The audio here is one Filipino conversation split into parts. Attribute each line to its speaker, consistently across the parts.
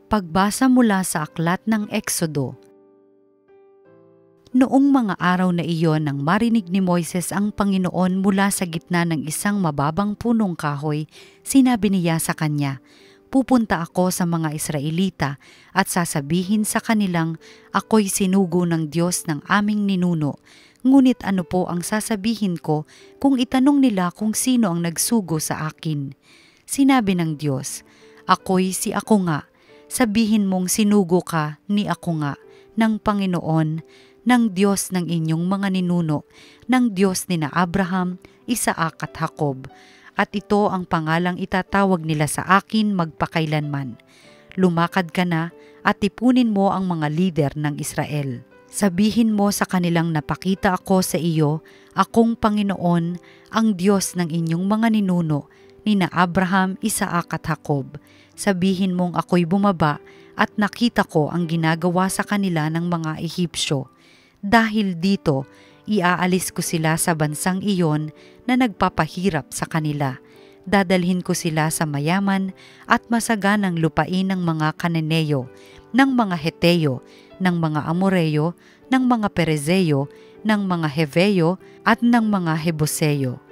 Speaker 1: Pagbasa mula sa aklat ng Eksodo. Noong mga araw na iyon nang marinig ni Moises ang Panginoon mula sa gitna ng isang mababang punong kahoy, sinabi niya sa kanya, "Pupunta ako sa mga Israelita at sasabihin sa kanilang, ako'y sinugo ng Diyos ng aming ninuno. Ngunit ano po ang sasabihin ko kung itanong nila kung sino ang nagsugo sa akin?" Sinabi ng Diyos, "Ako'y si ako nga. Sabihin mong sinugo ka ni ako nga, ng Panginoon, ng Diyos ng inyong mga ninuno, ng Diyos ni na Abraham, Isaac at Jacob. At ito ang pangalang itatawag nila sa akin magpakailanman. Lumakad ka na at tipunin mo ang mga lider ng Israel. Sabihin mo sa kanilang napakita ako sa iyo, akong Panginoon, ang Diyos ng inyong mga ninuno, ni na Abraham, Isaac at Jacob. Sabihin mong ako'y bumaba at nakita ko ang ginagawa sa kanila ng mga Ehipsyo. Dahil dito, iaalis ko sila sa bansang iyon na nagpapahirap sa kanila. Dadalhin ko sila sa mayaman at masaganang lupain ng mga Kananeo, ng mga Heteo, ng mga Amoreo, ng mga Perezeo, ng mga Heveo at ng mga Hebuseo.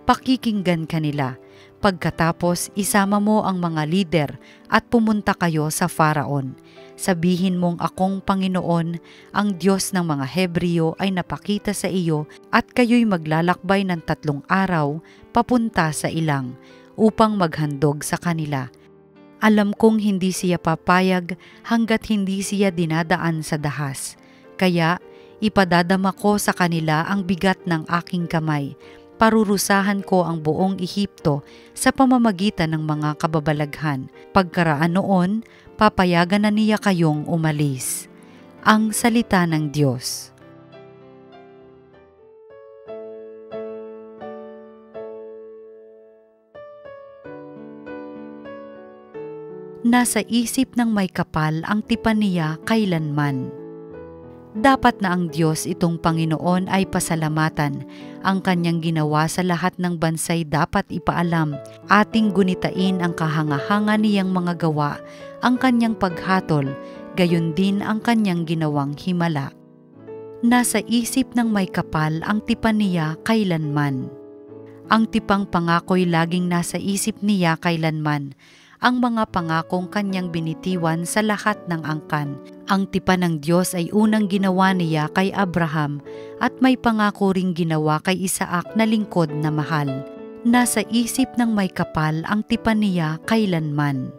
Speaker 1: Pakikinggan kanila. Pagkatapos, isama mo ang mga lider at pumunta kayo sa Faraon. Sabihin mong akong Panginoon, ang Diyos ng mga Hebreo ay napakita sa iyo at kayo'y maglalakbay ng 3 araw papunta sa ilang upang maghandog sa kanila. Alam kong hindi siya papayag hanggat hindi siya dinadaan sa dahas. Kaya ipadadama ko sa kanila ang bigat ng aking kamay. Parurusahan ko ang buong Ehipto sa pamamagitan ng mga kababalaghan. Pagkaraan noon, papayagan na niya kayong umalis." Ang salita ng Diyos. Nasa isip ng may kapal ang tipan niya kailanman. Dapat na ang Diyos itong Panginoon ay pasalamatan. Ang kanyang ginawa sa lahat ng bansay dapat ipaalam. Ating gunitain ang kahanga-hanga niyang mga gawa, ang kanyang paghatol, gayon din ang kanyang ginawang himala. Nasa isip ng may kapal ang tipan niya kailanman. Ang tipang pangako'y laging nasa isip niya kailanman. Ang mga pangakong kanyang binitiwan sa lahat ng angkan. Ang tipan ng Diyos ay unang ginawa niya kay Abraham at may pangako ring ginawa kay Isaac na lingkod na mahal. Nasa isip ng may kapal ang tipan niya kailanman.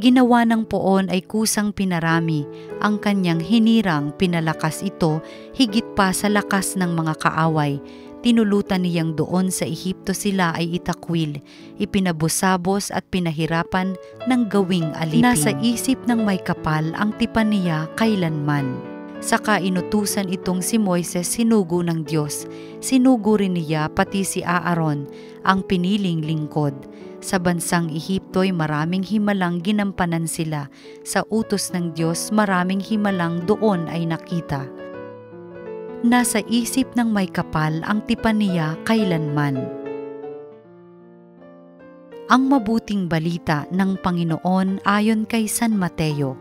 Speaker 1: Ginawa ng poon ay kusang pinarami, ang kanyang hinirang pinalakas ito higit pa sa lakas ng mga kaaway. Tinulutan niyang doon sa Ehipto sila ay itakwil, ipinabusabos at pinahirapan ng gawing alipin. Nasa isip ng may kapal ang tipan niya kailanman. Saka inutusan itong si Moises sinugo ng Diyos. Sinugo rin niya pati si Aaron, ang piniling lingkod. Sa bansang Ehipto'y maraming himalang ginampanan sila. Sa utos ng Diyos maraming himalang doon ay nakita. Nasa isip ng may kapal ang tipan niya kailanman. Ang mabuting balita ng Panginoon ayon kay San Mateo.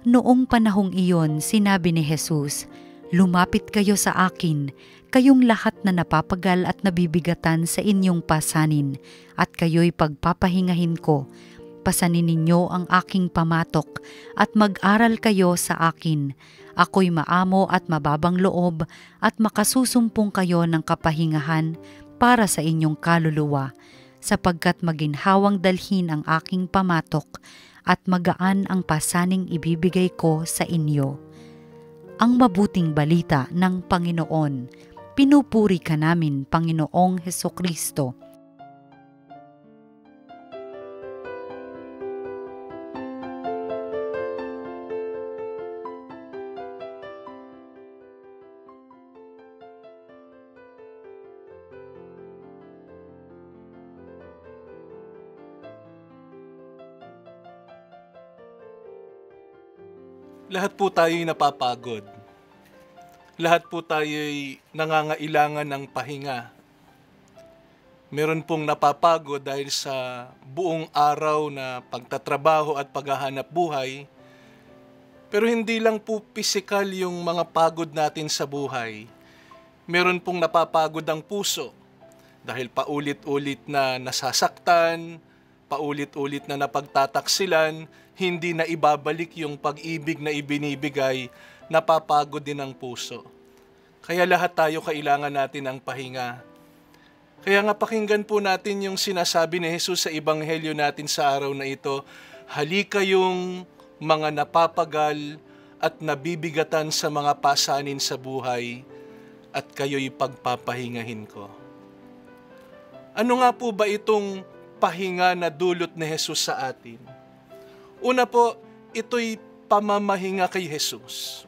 Speaker 1: Noong panahong iyon, sinabi ni Jesus, "Lumapit kayo sa akin, kayong lahat na napapagal at nabibigatan sa inyong pasanin, at kayo'y pagpapahingahin ko. Pasanin ninyo ang aking pamatok at mag-aral kayo sa akin. Ako'y maamo at mababang loob at makasusumpong kayo ng kapahingahan para sa inyong kaluluwa, sapagkat maginhawang dalhin ang aking pamatok at magaan ang pasaning ibibigay ko sa inyo." Ang mabuting balita ng Panginoon. Pinupuri ka namin, Panginoong Hesukristo.
Speaker 2: Lahat po tayo'y napapagod. Lahat po tayo'y nangangailangan ng pahinga. Meron pong napapagod dahil sa buong araw na pagtatrabaho at paghahanap buhay. Pero hindi lang po pisikal yung mga pagod natin sa buhay. Meron pong napapagod ang puso dahil paulit-ulit na nasasaktan, paulit-ulit na napagtataksilan, hindi na ibabalik yung pag-ibig na ibinibigay, napapagod din ang puso. Kaya lahat tayo kailangan natin ang pahinga. Kaya nga pakinggan po natin yung sinasabi ni Jesus sa ebanghelyo natin sa araw na ito, halika yung mga napapagal at nabibigatan sa mga pasanin sa buhay at kayo'y pagpapahingahin ko. Ano nga po ba itong pahinga na dulot ni Jesus sa atin? Una po, ito'y pamamahinga kay Jesus.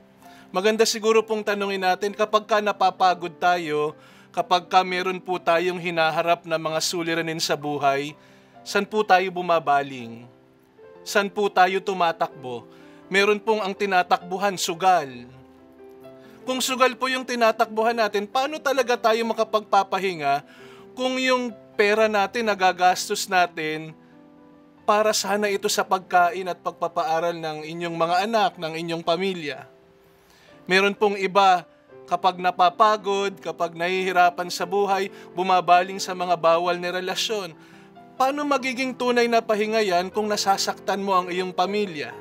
Speaker 2: Maganda siguro pong tanungin natin, kapag ka napapagod tayo, kapag ka meron po tayong hinaharap na mga suliranin sa buhay, saan po tayo bumabaling? Saan po tayo tumatakbo? Meron pong ang tinatakbuhan, sugal. Kung sugal po yung tinatakbuhan natin, paano talaga tayo makapagpapahinga kung yung pera natin, nagagastos natin, para sana ito sa pagkain at pagpapaaral ng inyong mga anak, ng inyong pamilya? Meron pong iba, kapag napapagod, kapag nahihirapan sa buhay, bumabaling sa mga bawal na relasyon. Paano magiging tunay na pahinga yan kung nasasaktan mo ang iyong pamilya?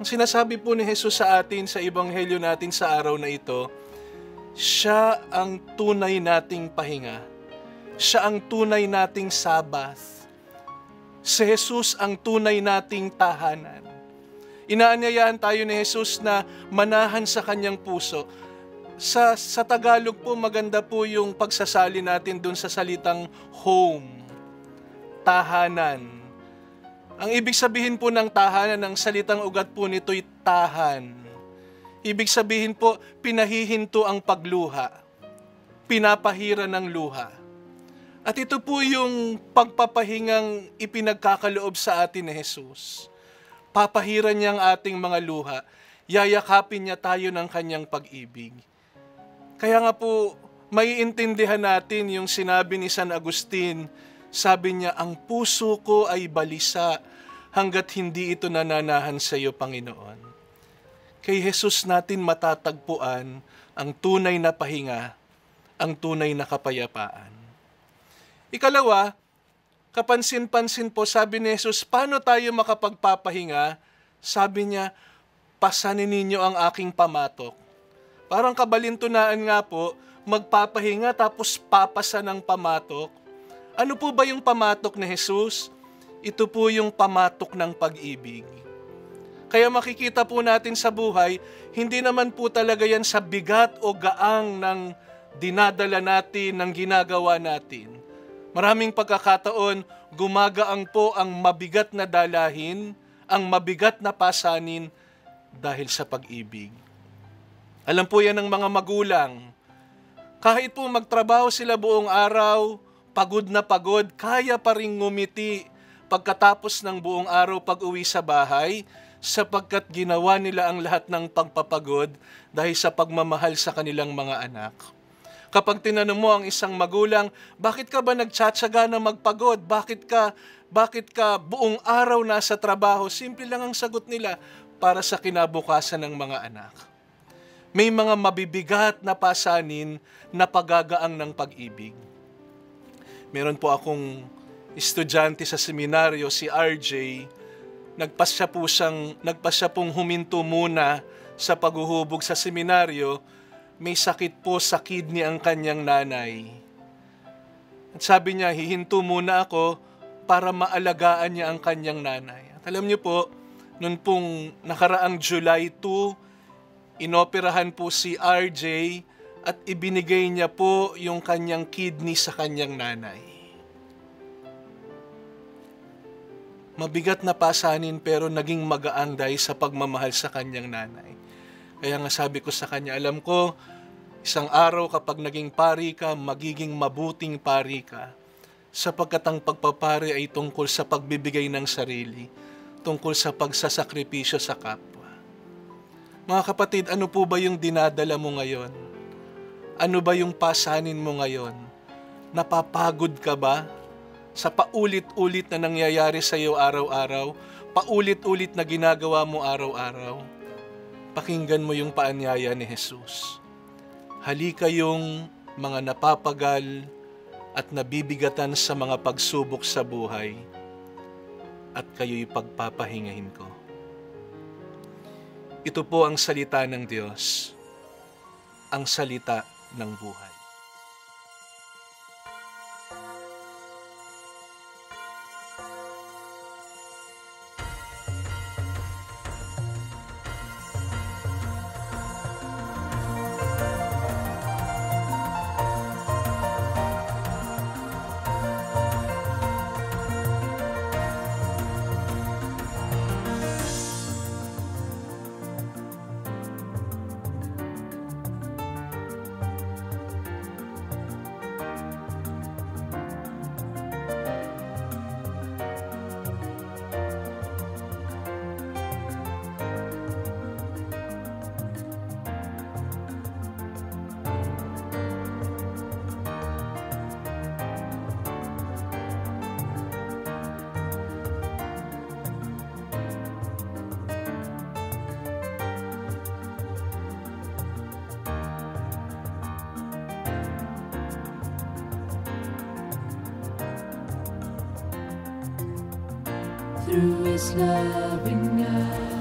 Speaker 2: Ang sinasabi po ni Jesus sa atin sa ebanghelyo natin sa araw na ito, siya ang tunay nating pahinga. Siya ang tunay nating Sabbath. Si Jesus ang tunay nating tahanan. Inaanyayahan tayo ni Jesus na manahan sa kanyang puso. Sa Tagalog po, maganda po yung pagsasali natin dun sa salitang home, tahanan. Ang ibig sabihin po ng tahanan, ng salitang ugat po nito'y tahan. Ibig sabihin po, pinahihinto ang pagluha, pinapahira ng luha. At ito po yung pagpapahingang ipinagkakaloob sa atin ni Jesus. Papahiran niya ang ating mga luha, yayakapin niya tayo ng kanyang pag-ibig. Kaya nga po, maiintindihan natin yung sinabi ni San Agustin, sabi niya, ang puso ko ay balisa hanggat hindi ito nananahan sa iyo, Panginoon. Kay Jesus natin matatagpuan ang tunay na pahinga, ang tunay na kapayapaan. Ikalawa, kapansin-pansin po, sabi ni Jesus, paano tayo makapagpapahinga? Sabi niya, pasanin ninyo ang aking pamatok. Parang kabalintunaan nga po, magpapahinga tapos papasa ng pamatok. Ano po ba yung pamatok ni Jesus? Ito po yung pamatok ng pag-ibig. Kaya makikita po natin sa buhay, hindi naman po talaga yan sa bigat o gaang ng dinadala natin, ng ginagawa natin. Maraming pagkakataon, gumagaang po ang mabigat na dalahin, ang mabigat na pasanin dahil sa pag-ibig. Alam po yan ng mga magulang. Kahit po magtrabaho sila buong araw, pagod na pagod, kaya pa rin ngumiti pagkatapos ng buong araw pag-uwi sa bahay, sapagkat ginawa nila ang lahat ng pagpapagod dahil sa pagmamahal sa kanilang mga anak. Kapag tinanong mo ang isang magulang, bakit ka ba nagtsatsaga na magpagod? Bakit ka buong araw nasa trabaho? Simple lang ang sagot nila, para sa kinabukasan ng mga anak. May mga mabibigat na pasanin na pagagaang ng pag-ibig. Meron po akong estudyante sa seminaryo, si RJ, nagpasya pong huminto muna sa paghuhubog sa seminaryo. May sakit po sa kidney ang kanyang nanay. At sabi niya, hihinto muna ako para maalagaan niya ang kanyang nanay. At alam niyo po, noon pong nakaraang July 2, inoperahan po si RJ at ibinigay niya po yung kanyang kidney sa kanyang nanay. Mabigat na pasanin pero naging magaan dahil sa pagmamahal sa kanyang nanay. Kaya nga sabi ko sa kanya, alam ko, isang araw kapag naging pari ka, magiging mabuting pari ka. Sapagkat ang pagpapari ay tungkol sa pagbibigay ng sarili, tungkol sa pagsasakripisyo sa kapwa. Mga kapatid, ano po ba yung dinadala mo ngayon? Ano ba yung pasanin mo ngayon? Napapagod ka ba sa paulit-ulit na nangyayari sa iyo araw-araw? Paulit-ulit na ginagawa mo araw-araw? Pakinggan mo yung paanyaya ni Jesus. Halika yung mga napapagal at nabibigatan sa mga pagsubok sa buhay, at kayo'y pagpapahingahin ko. Ito po ang salita ng Diyos, ang salita ng buhay.
Speaker 3: Through His loving eyes.